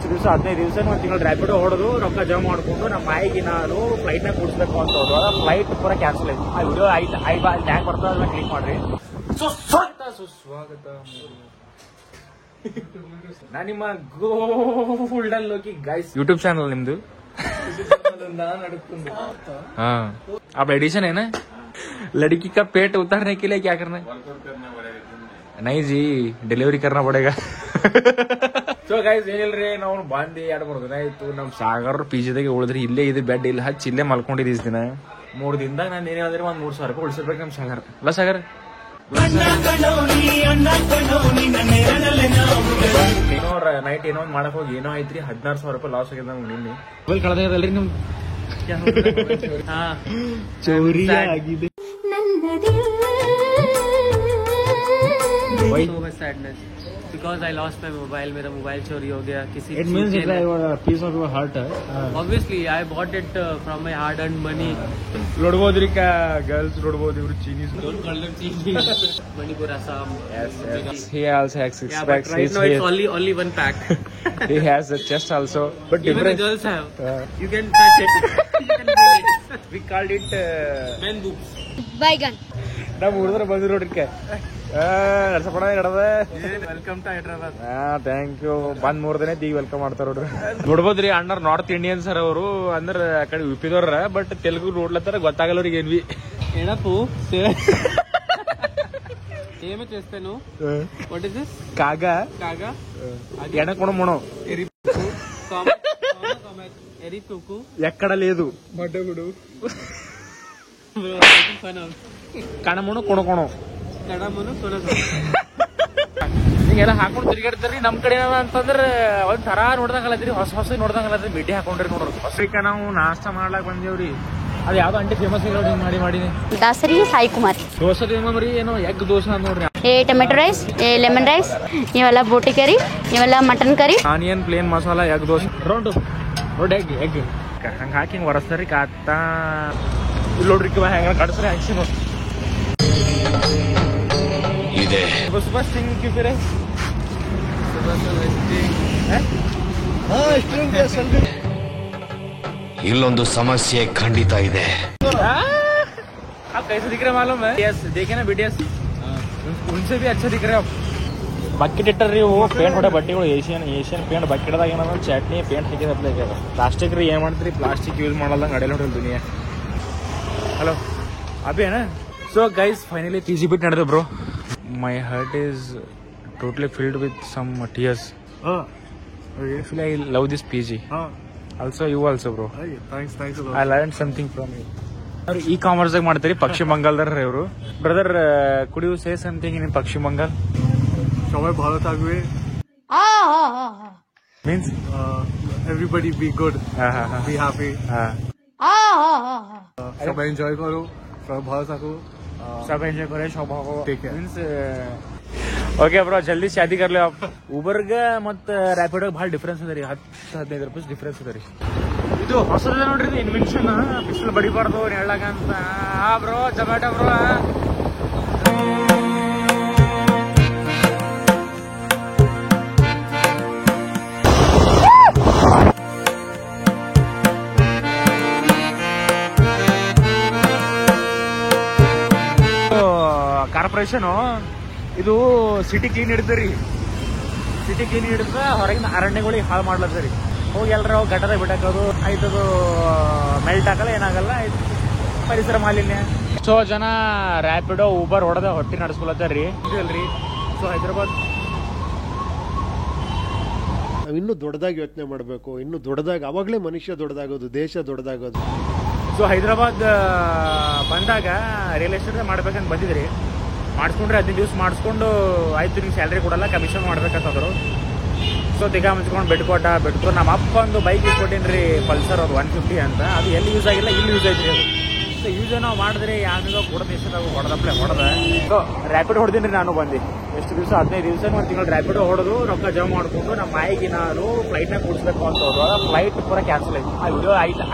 ಎಷ್ಟು ದಿವಸ 15 ದಿವಸ 1 ತಿಂಗಳು ರ್ಯಾಪಿಡೋ ಹೊಡೆದು ರೊಕ್ಕ ಜಮಾ ಮಾಡ್ಕೊಂಡು ನಮ್ಮ ಮಾಯಿಗೆ ನಾನು ಫ್ಲೈಟ್ನಾಗ ಕೂಡಿಸ್ಬೇಕು ಅಂತ ಹೋದ್ರು ಫ್ಲೈಟ್ ಪೂರ ಕ್ಯಾನ್ಸಲ್ ಆಯ್ತು. ಆ ವಿಡಿಯೋ ಯಾಕೆ ಬರ್ತದೆ ಅದನ್ನ ಕ್ಲಿಕ್ ಮಾಡ್ರಿ. ಸುಸ್ವಾಗತ ನಾ ನಿಮ್ಮ golden Loki guys YouTube channel ನಿಮ್ದು हाँ अब एडिशन है ना लड़की का पेट उतारने के लिए क्या करना है नहीं जी डिलीवरी करना पड़ेगा ಸೊ ಗೈಸ್ ಏನಿಲ್ರಿ ನಾವು ಬಂದು 2-3 ದಿನ ಆಯ್ತು. ನಮ್ ಸಾಗರ್ ಪಿಜಿದಾಗ ಉಳಿದ್ರಿ ಇಲ್ಲೇ ಇದು ಬೆಡ್ ಇಲ್ಲಿ ಹಚ್ಚಿ ಇಲ್ಲೇ ಮಲ್ಕೊಂಡಿದ್ದ ಇಸ್ ದಿನ 3 ದಿನದಾಗ ನಾನು ಏನಾದ್ರೆ ಒಂದ್ 3,000 ರೂಪಾಯಿ ಉಳಿಸಿರ್ಬೇಕು ನಮ್ ಸಾಗರ್. ಅಲ್ಲ ಸಾಗರ್ ಏನೋ ನೈಟ್ ಏನೋ ಮಾಡಕ್ ಹೋಗಿ ಏನೋ ಐತ್ರಿ 16,000 ರೂಪಾಯಿ ಲಾಸ್ ಆಗಿದೆ ನಮ್ಗೆ. ನಿನ್ನೆ ಮೊಬೈಲ್ ಕಳೆದಲ್ರಿ ನಿಮ್ ಚೋರಿ ಆಗಿದೆ. sadness because I lost my mobile. मेरा मोबाइल चोरी हो गया किसी. It means it's like a piece of your heart. Obviously I bought it from my hard earned money. ನೋಡ್ಬೋದ್ರಿ ಗರ್ಲ್ಸ್ ನೋಡ್ಬೋದು ಇವ್ರು Chinese. Don't call them Chinese. Manipur, Assam. Yes. He also has 6 packs. Right now it's only one pack. He has a chest also, but even different. the girls have. You can touch it. You can feel it. We called it Men boobs. Baigan. ನಾವು ಹುಡುಗರ ಬಂದಿರೋ ನೋಡ್ರಿಕೆ ನಡ್ಸಪಡ ನಡದ. Welcome to Hyderabad. Thank you. ಬಂದ್ 3 ದಿನ ಈಗ welcome ಮಾಡ್ತಾರ ನೋಡ್ರಿ. ನೋಡ್ಬೋದ್ರಿ ಅಣ್ಣರ್ ನಾರ್ತ್ ಇಂಡಿಯನ್ ಸರ್ ಅವರು ಅಂದ್ರ ಆ ಕಡೆ ಉಪ್ಪಿದವ್ರ ಬಟ್ ತೆಲುಗು ನೋಡ್ಲತ್ತಾರ ಗೊತ್ತಾಗಲ್ಲ ಅವ್ರಿಗೆ ಏನ್ವಿ ಏನಪ್ಪು ఏమి చేస్తాను. What is this? ಕಾಗ ఎన కొనమణం ఎరితుకు ఎక్కడ లేదు మడ్డగుడు ಕಣಮಣು ಕೊಣಕೊಣು ಕಡಮನು ಕೊಣಗು ಹಿಂಗೆಲ್ಲ ಹಾಕೊಂಡು ತಿರುಗಾಡ್ತಾರ್ರಿ. ನಮ್ ಕಡೆ ಏನದ ಅಂತಂದ್ರ ಒಂದ್ ತರ ನೋಡ್ದಂಗಲ್ಲತ್ರಿ, ಹೊಸ ನೋಡ್ದಂಗಲ್ಲತ್ರಿ. ಭೇಟಿ ಹಾಕೊಂಡ್ರಿ ನೋಡ್ರಿ. ಹೊಸರಿಕ ನಾವು ನಾಷ್ಟ ಮಾಡ್ಲಾಕ್ ಬಂದೇವ್ರಿ. ಅದ್ ಯಾವ್ದೋ ಅಂಟಿ ಫೇಮಸ್ ಮಾಡಿ ಮಾಡಿನಿ. ದಾಸರಿ ಸಾಯಿ ಕುಮಾರ್ ದೋಸೆ ತಿನ್ಮರಿ ಏನೋ ಎಗ್ ದೋಸೆ ಅಂತ ನೋಡ್ರಿ. ये टमाटो राइस, ये लेमन राइस, ये वाला बोटी करी, ये वाला mutton curry, onion plain masala egg dosa round egg ಹಂಗ ಹಾಕಿ ಹಿಂಗ್ ಒರಸ್ತಾರಿ ಕಾತ ಇಲ್ಲಿ ನೋಡ್ರಿ ಹೆಂಗ ಕಡ್ಸ್ರಿ ಹಾಕ್ಸಿ ನೋಡಿ ಇದೆ. ಸುಭಾ ಸಿಂಗ್ ಕಿಫಿರೆ ಇಲ್ಲೊಂದು ಸಮಸ್ಯೆ ಖಂಡಿತ ಇದೆ. आप कैसे दिख रहे मालूम है? यस देखे ना BTS उनसे भी अच्छा दिख रहे आप. ಬಕೆಟ್ ಇಟ್ಟರಿ ಇವು ಪೇಂಟ್ ಹೊಡೆ ಬಟ್ಟೆಗಳು ಏಷ್ಯನ್ ಪೇಂಟ್ ಬಕೆಟ್ದಾಗ ಏನದ ಚಟ್ನಿ ಪೇಂಟ್ ಹಾಕಿದ ಪ್ಲಾಸ್ಟಿಕ್ ರೀ ಏನ್ ಮಾಡ್ತೀರಿ ಪ್ಲಾಸ್ಟಿಕ್ ಯೂಸ್ ಮಾಡಲ್ಲ ನಡೆಯಲ್ಲ ಹೊಡೆಯಲ್ ದುನಿಯಾ. ಹಲೋ ಅಬೇನ. ಸೊ ಗೈಸ್ ಫೈನಲಿ PG ಬಿಟ್ ನಡೆದ bro. My heart is totally filled with some tears. I love this PG. Also you also bro. I learn something from you. ಅವ್ರು ಇ-ಕಾಮರ್ಸ್ ಮಾಡ್ತಾರೆ ಪಶ್ಚಿಮ ಬಂಗಾಳದಾರ ಇವರು. Brother could you say something in Pashchima Bangala? সবাই ভালো থাকবে means everybody be good, be happy, সবাই enjoy করো, সবাই ভালো থাকো, सब एंजॉय करे सब Take care. Means okay bro ಜಲ್ದಿ ಶಾದಿ ಕರ್ಲಿ. ಊಬರ್ಗ ಮತ್ತ ರ್ಯಾಪಿಡೋ ಭಾಳ ಡಿಫ್ರೆನ್ಸ್ ಅದ ರೀ. 10-15 ರೂಪಾಯಿ ಡಿಫ್ರೆನ್ಸ್ ಅದ ರೀ. ಇದು ಹೊಸದ ನೋಡ್ರಿ ಇದು ಇನ್ವೆನ್ಷನ್. ಬಿಸಿಲು ಬಡಿಬಾರ್ದು ಹೇಳಕಂತ ಬ್ರೋ. ಜೊಮ್ಯಾಟೊ ಬ್ರೋ ಕಾರ್ಪೊರೇಷನ್ ಇದು ಸಿಟಿ ಕ್ಲೀನ್ ಹಿಡಿದ್ರಿ. ಸಿಟಿ ಕ್ಲೀನ್ ಹಿಡಿದ ಹೊರಗಿನ ಅರಣ್ಯಗಳಿಗೆ ಹಾಳು ಮಾಡ್ಲತ್ತರಿ. ಹೋಗಿ ಎಲ್ಲರ ಗಟ್ಟದ ಬಿಟ್ಟಾಕೋದು ಆಯ್ತದು ಮೆಲ್ಟ್ ಆಗಲ್ಲ ಏನಾಗಲ್ಲ ಆಯ್ತು ಪರಿಸರ ಮಾಲಿನ್ಯ. ಸೊ ಜನ ರ್ಯಾಪಿಡೋ ಊಬರ್ ಹೊಡೆದ ಹೊಟ್ಟಿ ನಡೆಸ್ಕೊಳತ್ತಾರ್ರಿ ಅಲ್ರಿ. ಸೊ ಹೈದರಾಬಾದ್ ನಾವು ಇನ್ನೂ ದೊಡ್ಡದಾಗಿ ಯೋಚನೆ ಮಾಡಬೇಕು. ಇನ್ನೂ ದೊಡ್ಡದಾಗಿ ಅವಾಗಲೇ ಮನುಷ್ಯ ದೊಡ್ಡದಾಗೋದು, ದೇಶ ದೊಡ್ಡದಾಗೋದು. ಸೊ ಹೈದರಾಬಾದ್ ಬಂದಾಗ ರಿಯಲ್ ಎಸ್ಟೇಟ್ ಮಾಡ್ಬೇಕಂತ ಬಂದಿದ್ರಿ. ಮಾಡಿಸ್ಕೊಂಡ್ರೆ 15 ದಿವಸ ಮಾಡಿಸ್ಕೊಂಡು ಆಯ್ತು ನಿಮ್ಗೆ ಸ್ಯಾಲ್ರಿ ಕೊಡಲ್ಲ ಕಮಿಷನ್ ಮಾಡ್ಬೇಕಂತಂದ್ರು. ಸೊ ದಿಗಾ ಮುಚ್ಕೊಂಡು ಬೆಟ್ಕೊಂಡು ನಮ್ಮ ಅಪ್ಪ ಒಂದು ಬೈಕ್ ಇಸ್ಕೊಟ್ಟೇನಿ ರೀ ಪಲ್ಸರ್ ಅದು 150 ಅಂತ. ಅದು ಎಲ್ಲಿ ಯೂಸ್ ಆಗಿಲ್ಲ, ಇಲ್ಲಿ ಯೂಸ್ ಐತ್ರಿ ಅದು. ಸೊ ಯೂಸ್ ನಾವು ಮಾಡಿದ್ರೆ ಯಾವಾಗ ಕೊಡೋದು ಇಷ್ಟ ಹೊಡೆದಪ್ಲೆ ಹೊಡೆದ. ಸೊ ರ್ಯಾಪಿಡ್ ಹೊಡೆದೀನಿ ರೀ ನಾನು ಬಂದು ಎಷ್ಟು ದಿವಸ 15 ದಿವಸ ಒಂದು ತಿಂಗಳು ರ್ಯಾಪಿಡೋ ಹೊಡೆದು ರೊಕ್ಕ ಜಮಾ ಮಾಡ್ಕೊಂಡು ನಮ್ಮ ಮಾಯಿಗೆ ನಾನು ಫ್ಲೈಟ್ನಾಗ ಕೂಡಿಸ್ಬೇಕು ಅಂತ ಹೋದ್ರು ಫ್ಲೈಟ್ ಪೂರ ಕ್ಯಾನ್ಸಲ್ ಆಯ್ತು. ಆ ವಿಡಿಯೋ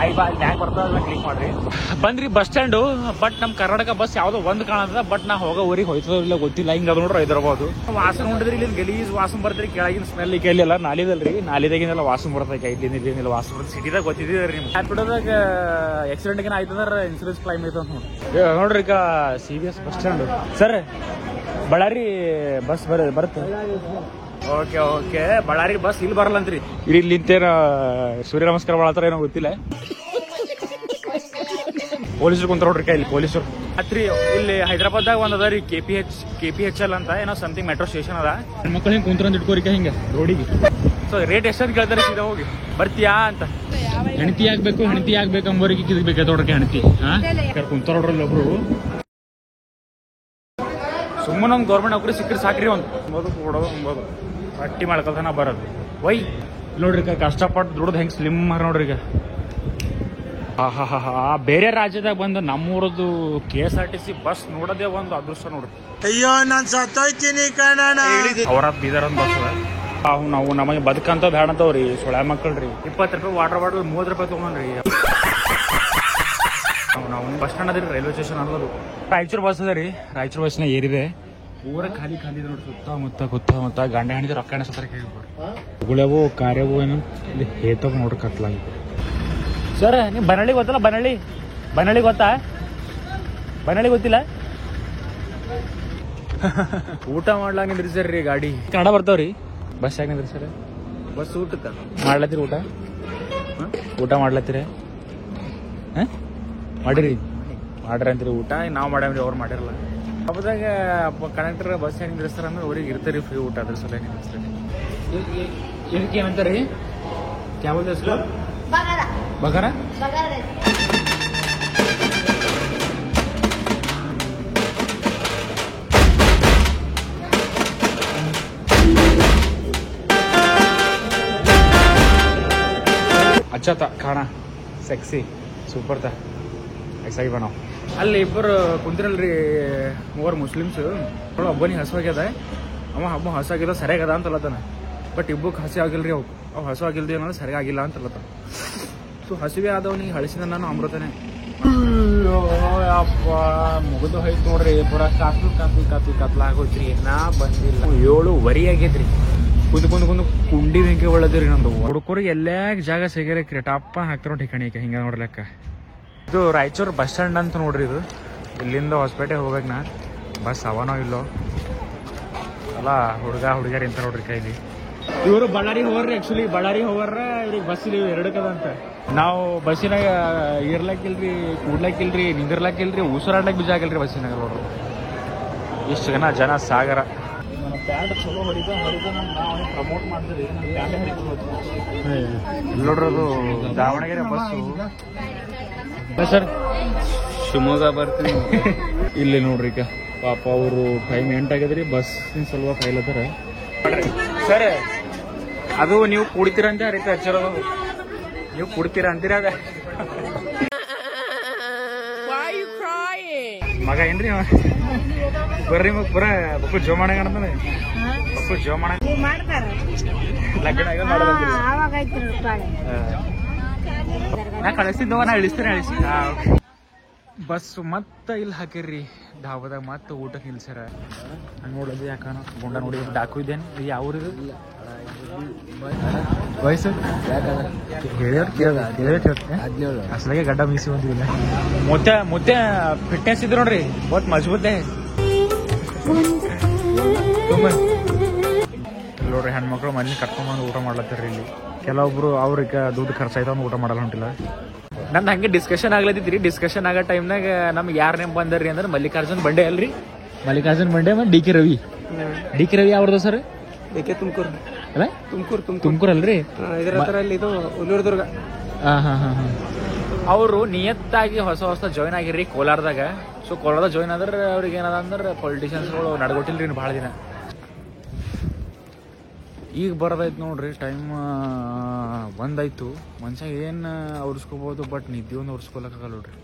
ಟ್ಯಾಗ್ ಬರ್ತದ ಕ್ಲಿಕ್ ಮಾಡ್ರಿ. ಬಂದ್ರಿ ಬಸ್ ಸ್ಟ್ಯಾಂಡು. ಬಟ್ ನಮ್ಮ ಕರ್ನಾಟಕ ಬಸ್ ಯಾವುದೋ ಒಂದು ಕಾಣದ. ಬಟ್ ನಾ ಹೋಗೋ ಊರಿಗೆ ಹೋಯ್ತದೋ ಇಲ್ಲ ಗೊತ್ತಿಲ್ಲ. ಹಿಂಗೆ ಅದು ನೋಡ್ರಿ ಹೈದರಾಬಾದ್ ವಾಸನೆ ನೋಡಿದ್ರಿ. ಇಲ್ಲಿ ಗಲೀಜ್ ವಾಸನೆ ಬರ್ತೀರಿ. ಕೆಳಗಿನ ಸ್ಮೆಲ್ ಕೈಲಿಲ್ಲ ನಾಲಿದಲ್ರಿ. ನಾಲಿದಾಗಿನೆಲ್ಲ ವಾಸನೆ ಬರ್ತೈತೆ. ಇಲ್ಲಿಂದ ವಾಸನೆ ಬರ್ತದೆ. ಸಿಟಿದಾಗ ಗೊತ್ತಿದ್ದೀರಿ ನಿಮ್ಗೆ. ರ್ಯಾಪಿಡೋದಾಗ ಆಕ್ಸಿಡೆಂಟ್ ಏನ ಆಯ್ತಂದ್ರೆ ಇನ್ಸೂರೆನ್ಸ್ ಕ್ಲೈಮ್ ಐತೆ ಅಂತ ನೋಡ್ರಿ. ಈಗ CVS bus stand sir. Ballari bus ಬರುತ್ತೆ. ಓಕೆ ಬಳ್ಳಾರಿ ಬಸ್ ಇಲ್ಲಿ ಬರಲ್ಲ ಅಂತ್ರಿ. ಇಲ್ಲಿಂತೇನ ಸೂರ್ಯ ನಮಸ್ಕಾರ ಮಾಡತ್ತಾರ ಏನೋ ಗೊತ್ತಿಲ್ಲ. ಪೊಲೀಸರು ಕುಂತ ನೋಡ್ರಿ ಕೈಲಿ ಪೊಲೀಸರು ಹತ್ರಿ. ಇಲ್ಲಿ ಹೈದರಾಬಾದ್ದಾಗ ಒಂದ್ ಅದ ರೀ KPHL ಅಂತ ಏನೋ ಸಮಥಿಂಗ್ ಮೆಟ್ರೋ ಸ್ಟೇಷನ್ ಅದ. ಮಕ್ಕಳು ಹಿಂಗೆ ಕುಂತ್ರಂತ ಇಟ್ಕೋರಿಕ ಹಿಂಗೆ ರೋಡಿಗೆ. ಸೊ ರೇಟ್ ಎಷ್ಟಂತ ಕೇಳ್ತಾರೆ. ಸೀದಾ ಹೋಗಿ ಬರ್ತೀಯಾ ಅಂತ. ಹೆಣ್ತಿ ಆಗ್ಬೇಕು ಅಂಬೋರಿಗೆ ಕಿದ್ಬೇಕು ನೋಡ್ರಿ ಹೆಣ್ತಿ ಕುಂತಾರ ನೋಡ್ರಲ್ಲಿ ಒಬ್ರು. ಸುಮ್ಮನೆ ಒಂದು ಗೌರ್ಮೆಂಟ್ ನೌಕರಿ ಸಿಕ್ಕರೆ ಸಾಕ್ರಿ. ಒಂದು ಕೊಡೋದು ಅಂಬೋದು ರಟ್ಟಿ ಮಾಡ್ಕೊಳ್ತಾನ ಬರೋದು. ವೈ ನೋಡ್ರಿ ಕಷ್ಟಪಟ್ಟು ದುಡ್ದು ಹೆಂಗೆ ಸ್ಲಿಮ್ ನೋಡ್ರಿ. ಈಗ ಬೇರೆ ರಾಜ್ಯದಾಗ ಬಂದು ನಮ್ಮೂರದ್ದು KSRTC ಬಸ್ ನೋಡೋದೇ ಒಂದು ಅದೃಷ್ಟ ನೋಡ್ರಿ. ಅಯ್ಯೋ ನಾನ್ ಸತ್ತೋಯ್ತೀನಿ ಕಣ. ಅವರ ಬೀದರ್ ಒಂದು ಬಸ್ ಅದ. ನಾವು ನಮಗೆ ಬದುಕಂತ ಬೇಡ ಅಂತವ್ರಿ ಸೊಳ್ಳೆ ಮಕ್ಕಳ್ರಿ. 20 ರೂಪಾಯಿ ವಾಟರ್ ಬಾಟಲ್ 30 ರೂಪಾಯಿ ತಗೊಂಡ್ರಿ. ನಾವು ಬಸ್ ಸ್ಟ್ಯಾಂಡ್ ಅದ್ರಿ ರೈಲ್ವೆ ಸ್ಟೇಷನ್ ಅನ್ನೋದು. ರಾಯಚೂರು ಬಸ್ ಅದ ರೀ. ರಾಯಚೂರು ಬಸ್ನ ಏರಿದೆ ಪೂರ ಖಾಲಿ ನೋಡಿ. ಸುತ್ತಮುತ್ತ ಗಂಡ ಹೆಣಿದ ರೊಕ್ಕ ಎಣಿಸ್ತಾರೆ. ಗುಳೆವು ಕಾರ್ಯವು ಏನು ಇಲ್ಲಿ ಹೇತವ್ ನೋಡ್ರಿ ಕತ್ಲಾಗಿ. ಸರ್ ನೀವು ಬನಳ್ಳಿ ಗೊತ್ತಲ್ಲ? ಬನಳ್ಳಿ ಗೊತ್ತಾ? ಬನಳ್ಳಿ ಗೊತ್ತಿಲ್ಲ. ಊಟ ಮಾಡ್ಲಾಗ ನಿಂದ್ರಿಸ್ರಿ ಗಾಡಿ. ಕನ್ನಡ ಬರ್ತಾವ್ರಿ. ಬಸ್ ಯಾಕೆ ನಿಂದ್ರಿಸ್ರಿ? ಬಸ್ ಊಟಕ್ಕ ಮಾಡ್ಲತ್ತೀರಿ? ಊಟ ಮಾಡ್ಲತ್ತೀರ? ಮಾಡಿರಿ ಅಂತೀರಿ ಊಟ. ನಾವು ಮಾಡೇವ್ರಿ, ಅವ್ರು ಮಾಡಿರಲ್ಲ. ಹಬ್ಬದಾಗ ಕಂಡಕ್ಟರ್ ಬಸ್ ಹೆಂಗೆ ನಿಲ್ಲಿಸ್ತಾರ ಅಂದ್ರೆ ಅವ್ರಿಗೆ ಇರ್ತಾರಿ ಫ್ರೀ ಊಟ. ಅದ್ರ ಸಲ ನಿಲ್ಲಿಸ್ತಾರೆ. ಇದಕ್ಕೆ ಏನಂತಾರಿ? ಕ್ಯಾ ಬೋಲ್ತೆ ಇಸ್ಕೋ? ಬಗಾರ. अच्छा था खाना सेक्सी ಸೂಪರ್ ತಾ ಐಸಾ ಹಿ ಬನಾವ್. ಅಲ್ಲಿ ಇಬ್ಬರು ಕುಂತಿರಲ್ರಿ 3 ಮುಸ್ಲಿಮ್ಸ್. ಒಬ್ಬನಿಗೆ ಹಸುವಾಗ್ಯದ. ಅವ ಹಸುವಾಗಿಲ್ಲ ಸರಿಯಾಗದ ಅಂತಲ್ಲತಾನ. ಬಟ್ ಇಬ್ಬಕ್ಕೆ ಹಸಿ ಆಗಿಲ್ರಿ. ಅವು ಹಸು ಆಗಿಲ್ದಿ ಅನ್ನೋದು ಸರಿಯಾಗಿಲ್ಲ ಅಂತಲ್ಲತಾನ. ಸೊ ಹಸಿವೆ ಆದವನಿಗೆ ಹಳಸಿದ ನಾನು ಅಮೃತನೇ. ಅಪ್ಪ ಮುಗಿದು ಹೋಯ್ತು ನೋಡ್ರಿ. ಪೂರ ಕತ್ಲಾಗೋತ್ರಿ. ನಾ ಬಂದಿಲ್ಲ. 7:15 ಆಗೈತ್ರಿ. ಕುಂದು ಕುಂಡಿ ಬೆಂಕಿ ಒಳ್ಳದ್ರಿ ನಮ್ದು. ಹುಡುಕರಿಗೆ ಎಲ್ಲೇ ಜಾಗ ಸಿಗರೇಕ್ರಿ ಟಾಪ ಹಾಕ್ತಾರೋ ಠಿಕಾಣಿಕೆ ಹಿಂಗ ನೋಡ್ಲಕ್ಕ. ಇದು ರಾಯಚೂರು ಬಸ್ ಸ್ಟ್ಯಾಂಡ್ ಅಂತ ನೋಡ್ರಿ. ಇದು ಇಲ್ಲಿಂದ ಹೊಸಪೇಟೆ ಹೋಗ್ಬೇಕು. ನಾ ಬಸ್ ಅವನೋ ಇಲ್ಲೋ ಅಲ್ಲ. ಹುಡುಗಿಯರು ಇಂತ ನೋಡ್ರಿ ಕೈಲಿ. ಇವರು ಬಳ್ಳಾರಿ ಹೋಗ್ರಿ. ಆಕ್ಚುಲಿ ಬಳ್ಳಾರಿ ಹೋಗ್ರ ಇವ್ರಿಗೆ ಬಸ್ ಇಲ್ಲಿ 2 ಅಂತ. ನಾವು ಬಸ್ಸಿನಾಗ ಇರ್ಲಾಕಿಲ್ರಿ, ಕೂಡ್ಲಾಕಿಲ್ರಿ, ನಿಂದಿರ್ಲಾಕಿಲ್ರಿ, ಉಸಿರಾಡ್ಲಾಕ್ ಬೀಜ ಆಗಿಲ್ರಿ ಬಸ್ಸಿನಾಗ. ನೋಡ್ರಿ ಇಷ್ಟು ಜನ ಸಾಗರ. ನನ್ನ ಪ್ಯಾಂಟ್ ಚಲೋ ಹೊಡಿದ ನಾವು ಪ್ರಮೋಟ್ ಮಾಡ್ತೀವಿ. ನೋಡ್ರಿ ಅದು ದಾವಣಗೆರೆ ಬಸ್ಸು. ಸರ್ ಶಿವಮೊಗ್ಗ ಬರ್ತೀನಿ. ಇಲ್ಲಿ ನೋಡ್ರಿ ಈಗ ಪಾಪ ಅವರು ಟೈಮ್ 8 ಆಗಿದ್ರಿ. ಬಸ್ಸಿನ ಸಲುವಾಗಿ ಕಾಯ್ಲತ್ತಾರ. ಸರ್ ಅದು ನೀವು ಕುಡಿತೀರ ಅಂತ ರೀತಿ ಹಚ್ಚಿರೋದು. ನೀವು ಕುಡ್ತೀರ ಅಂತೀರ ಅದ ಮಗ ಏನ್ರಿ ಬರ್ರಿ ಮಗ ಪೂರ ಬಕ್ಕು ಜೋಮಾಣ ಕಾಣ್ತಾನೆ. ಬಕ್ಕು ಜೋಮಾಣ ಲಗ್ನ ನಾ ಕಳಿಸ್ತಿದ್ದವ. ನಾ ಇಳಿಸ್ತೀನಿ. ಬಸ್ ಮತ್ತ ಇಲ್ಲಿ ಹಾಕಿರ್ರಿ ಧಾಬಾದಾಗ ಮತ್ತೆ ಊಟಕ್ಕೆ ನಿಲ್ಸ್ಯಾರ. ನೋಡೋದು ಯಾಕನ ಗುಂಡ ನೋಡಿ ಡಾಕು ಇದ್ದೇನೆ. ಯಾವ್ರಿದು ವಯಸ್ಸು ಅಸಲಾಗೆ ಗಡ್ಡ ಮೀಸಿ ಬಂದಿಲ್ಲ. ಮುತ್ತೆ ಫಿಟ್ನೆಸ್ ಇದ್ರು ನೋಡ್ರಿ. ಬಟ್ ಮಜಬೂತೆ ನೋಡ್ರಿ. ಹೆಣ್ಮಕ್ಳು ಮನೆ ಕರ್ಕೊಂಡ್ಬಂದು ಊಟ ಮಾಡ್ಲತ್ತಾರ್ರಿ. ಇಲ್ಲಿ ಕೆಲವೊಬ್ರು ಅವ್ರಿಗೆ ದುಡ್ಡು ಖರ್ಚಾಯ್ತಾವ ಊಟ ಮಾಡಲ್ಲ ಹೊಂಟಿಲ್ಲ. ನಂದು ಹಂಗೆ ಡಿಸ್ಕಷನ್ ಆಗ್ಲತ್ತಿದ್ರಿ. ಡಿಸ್ಕಷನ್ ಆಗೋ ಟೈಮ್ನಾಗ ನಮ್ಗೆ ಯಾರ ನೇಮ್ ಬಂದರ್ರಿ ಅಂದ್ರೆ ಮಲ್ಲಿಕಾರ್ಜುನ್ ಬಂಡೆ ಅಲ್ರಿ. ಮಲ್ಲಿಕಾರ್ಜುನ್ ಬಂಡೆ ಮತ್ತು DK ರವಿ. DK ರವಿ ಯಾವ್ದು ಸರ್? DK ತುಮಕೂರು ಅಲ್ಲ ತುಮಕೂರು ಅಲ್ರಿ. ಇದರ ಹತ್ರ ಇಲ್ಲಿ ಇದು ಹುಲ್ಲೂರ್ದುರ್ಗ. ಅವರು ನಿಯತ್ತಾಗಿ ಹೊಸ ಜಾಯ್ನ್ ಆಗಿರ್ರಿ ಕೋಲಾರದಾಗ. ಸೊ ಕೋಲಾರದಾಗ ಜಾಯ್ನ್ ಆದ್ರೆ ಅವ್ರಿಗೆ ಏನದ ಅಂದ್ರೆ ಪೊಲಿಟಿಷಿಯನ್ಸ್ಗಳು ನಡ್ಗೊಟ್ಟಿಲ್ರಿ ಭಾಳ ದಿನ. ಈಗ ಬರೋದೈತೆ ನೋಡ್ರಿ. ಟೈಮ್ 1 ಆಯ್ತು. ಮನುಷ್ಯ ಏನು ಉರ್ಸ್ಕೋಬೋದು. ಬಟ್ ನಿದ್ದೆ ಒಂದು ಉರ್ಸ್ಕೊಳಕ್ಕಾಗಲ್ಲ ನೋಡ್ರಿ.